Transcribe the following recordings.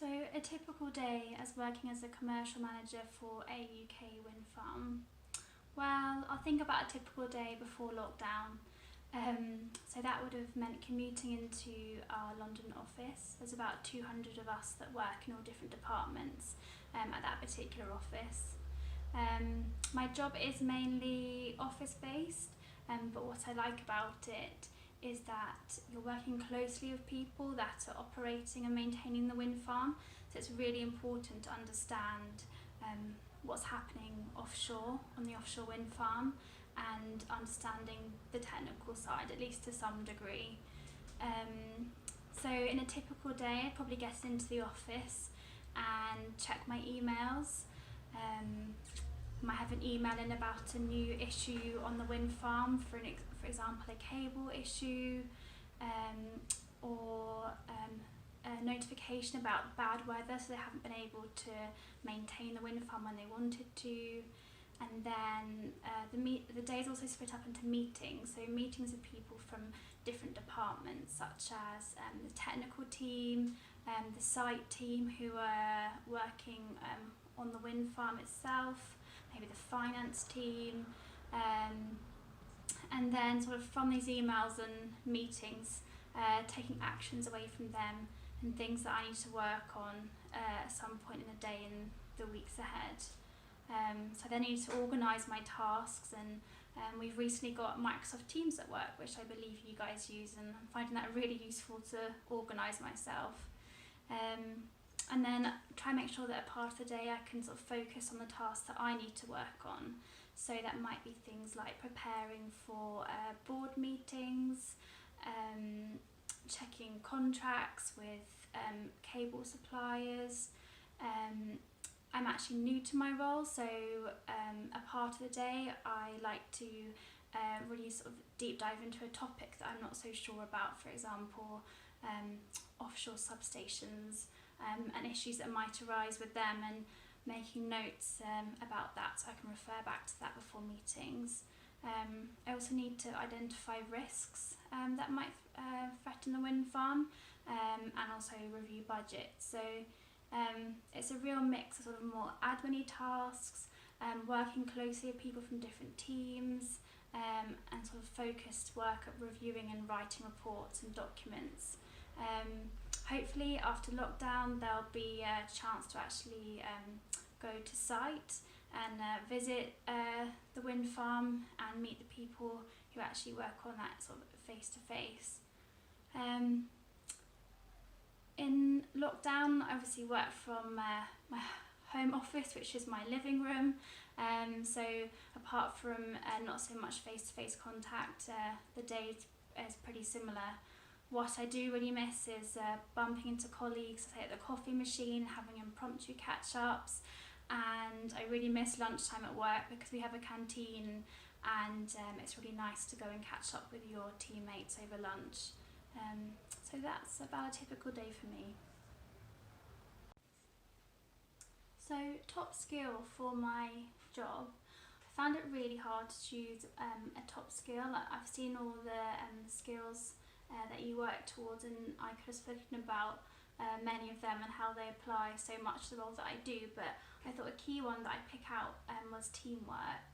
So a typical day as working as a commercial manager for a UK wind farm. Well, I'll think about a typical day before lockdown. So that would have meant commuting into our London office. There's about 200 of us that work in all different departments at that particular office. My job is mainly office based, but what I like about it is that you're working closely with people that are operating and maintaining the wind farm. So it's really important to understand what's happening offshore on the offshore wind farm and understanding the technical side, at least to some degree. So in a typical day, I probably get into the office and check my emails. Might have an email in about a new issue on the wind farm, for example a cable issue, or a notification about bad weather, so they haven't been able to maintain the wind farm when they wanted to. And then the day is also split up into meetings, so meetings with people from different departments, such as the technical team, the site team who are working on the wind farm itself, maybe the finance team, and then sort of from these emails and meetings, taking actions away from them and things that I need to work on at some point in the day and the weeks ahead. So I then need to organise my tasks, and we've recently got Microsoft Teams at work, which I believe you guys use, and I'm finding that really useful to organise myself. And then try and make sure that a part of the day I can sort of focus on the tasks that I need to work on. So that might be things like preparing for board meetings, checking contracts with cable suppliers. I'm actually new to my role, so a part of the day I like to really sort of deep dive into a topic that I'm not so sure about, for example offshore substations and issues that might arise with them, and making notes about that so I can refer back to that before meetings. I also need to identify risks that might threaten the wind farm, and also review budgets. So it's a real mix of sort of more admin-y tasks, working closely with people from different teams, and sort of focused work at reviewing and writing reports and documents. Hopefully after lockdown there'll be a chance to actually go to site and visit the wind farm and meet the people who actually work on that sort of face to face. In lockdown I obviously work from my home office, which is my living room, so apart from not so much face to face contact, the day is pretty similar. What I do really miss is bumping into colleagues, say at the coffee machine, having impromptu catch-ups, and I really miss lunchtime at work because we have a canteen, and it's really nice to go and catch up with your teammates over lunch. So that's about a typical day for me. So top skill for my job, I found it really hard to choose a top skill. I've seen all the skills that you work towards, and I could have spoken about many of them and how they apply so much to the role that I do, but I thought a key one that I'd pick out was teamwork.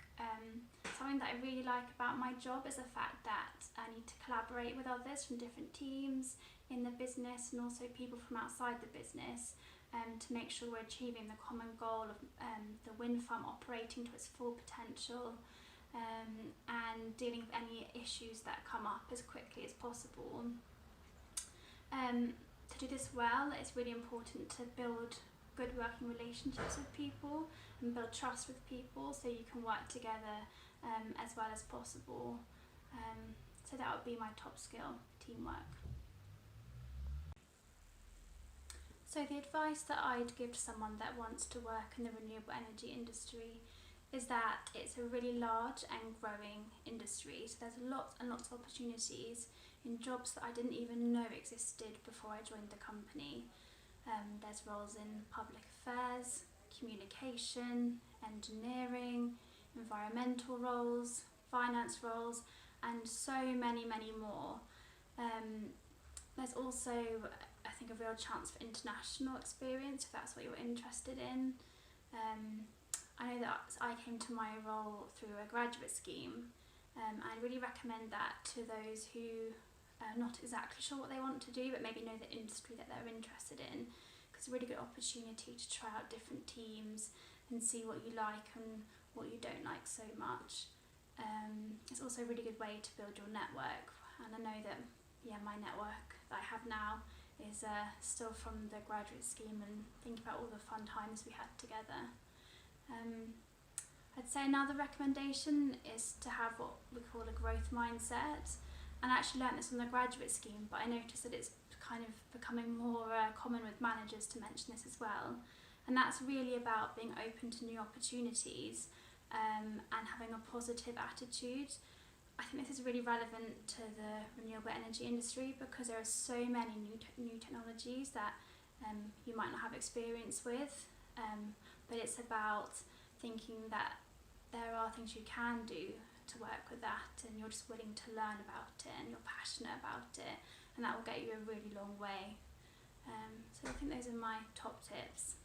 Something that I really like about my job is the fact that I need to collaborate with others from different teams in the business and also people from outside the business to make sure we're achieving the common goal of the wind farm operating to its full potential, and dealing with any issues that come up as quickly as possible. To do this well, it's really important to build good working relationships with people and build trust with people so you can work together as well as possible. So that would be my top skill, teamwork. So the advice that I'd give to someone that wants to work in the renewable energy industry is that it's a really large and growing industry. So there's lots and lots of opportunities in jobs that I didn't even know existed before I joined the company. There's roles in public affairs, communication, engineering, environmental roles, finance roles, and so many more. There's also a think a real chance for international experience if that's what you're interested in. I know that I came to my role through a graduate scheme. I really recommend that to those who are not exactly sure what they want to do but maybe know the industry that they're interested in, because it's a really good opportunity to try out different teams and see what you like and what you don't like so much. It's also a really good way to build your network, and I know that my network that I have now is still from the graduate scheme, and think about all the fun times we had together. I'd say another recommendation is to have what we call a growth mindset, and I actually learnt this on the graduate scheme, but I noticed that it's kind of becoming more common with managers to mention this as well, and that's really about being open to new opportunities and having a positive attitude. I think this is really relevant to the renewable energy industry because there are so many new technologies that you might not have experience with, but it's about thinking that there are things you can do to work with that, and you're just willing to learn about it and you're passionate about it, and that will get you a really long way. So I think those are my top tips.